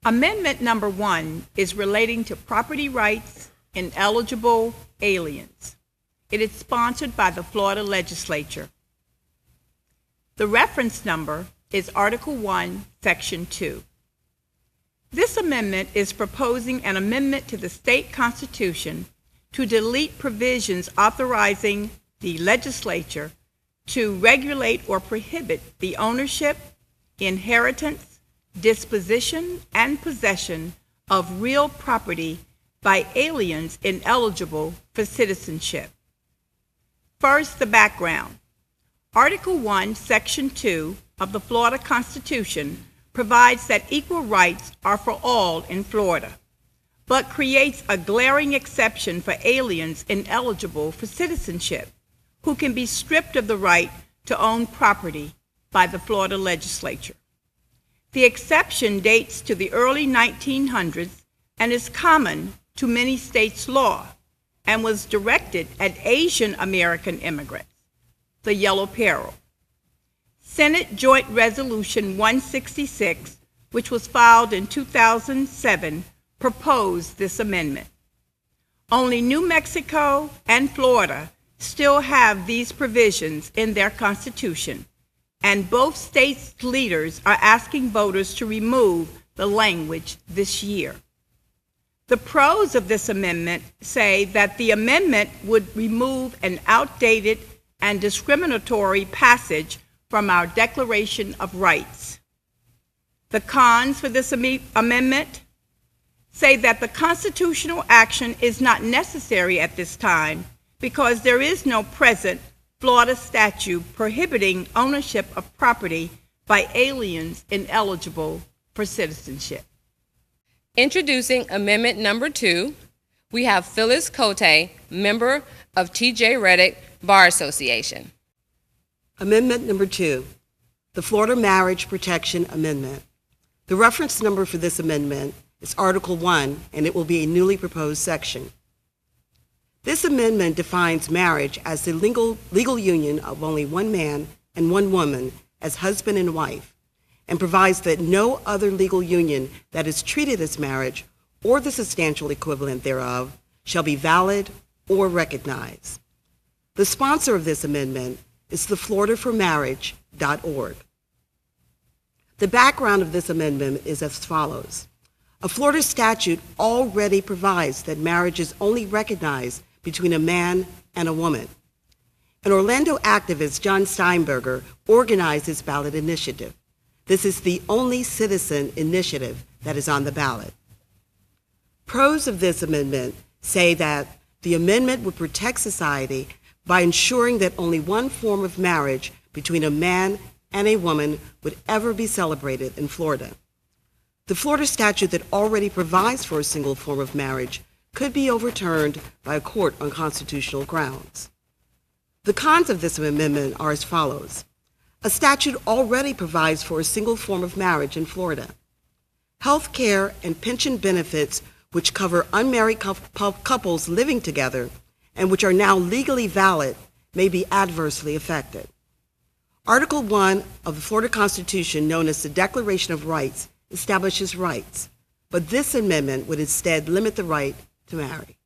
Amendment number 1 is relating to property rights in eligible aliens. It is sponsored by the Florida legislature. The reference number is Article 1, Section 2. This amendment is proposing an amendment to the state constitution to delete provisions authorizing the legislature to regulate or prohibit the ownership, inheritance, disposition, and possession of real property by aliens ineligible for citizenship. First, the background. Article 1, Section 2 of the Florida Constitution provides that equal rights are for all in Florida, but creates a glaring exception for aliens ineligible for citizenship, who can be stripped of the right to own property by the Florida legislature. The exception dates to the early 1900s and is common to many states' law and was directed at Asian American immigrants, the Yellow Peril. Senate Joint Resolution 166, which was filed in 2007, proposed this amendment. Only New Mexico and Florida still have these provisions in their constitution, and both states' leaders are asking voters to remove the language this year. The pros of this amendment say that the amendment would remove an outdated and discriminatory passage from our Declaration of Rights. The cons for this amendment say that the constitutional action is not necessary at this time because there is no present Florida statute prohibiting ownership of property by aliens ineligible for citizenship. Introducing Amendment Number 2, we have Phyllis Cote, member of T.J. Reddick Bar Association. Amendment Number 2, the Florida Marriage Protection Amendment. The reference number for this amendment is Article 1, and it will be a newly proposed section. This amendment defines marriage as the legal union of only one man and one woman as husband and wife, and provides that no other legal union that is treated as marriage or the substantial equivalent thereof shall be valid or recognized. The sponsor of this amendment is the FloridaForMarriage.org. The background of this amendment is as follows. A Florida statute already provides that marriage is only recognized between a man and a woman. An Orlando activist, John Steinberger, organized this ballot initiative. This is the only citizen initiative that is on the ballot. Pros of this amendment say that the amendment would protect society by ensuring that only one form of marriage between a man and a woman would ever be celebrated in Florida. The Florida statute that already provides for a single form of marriage could be overturned by a court on constitutional grounds. The cons of this amendment are as follows. A statute already provides for a single form of marriage in Florida. Health care and pension benefits which cover unmarried couples living together and which are now legally valid may be adversely affected. Article 1 of the Florida Constitution, known as the Declaration of Rights, establishes rights, but this amendment would instead limit the right to marry.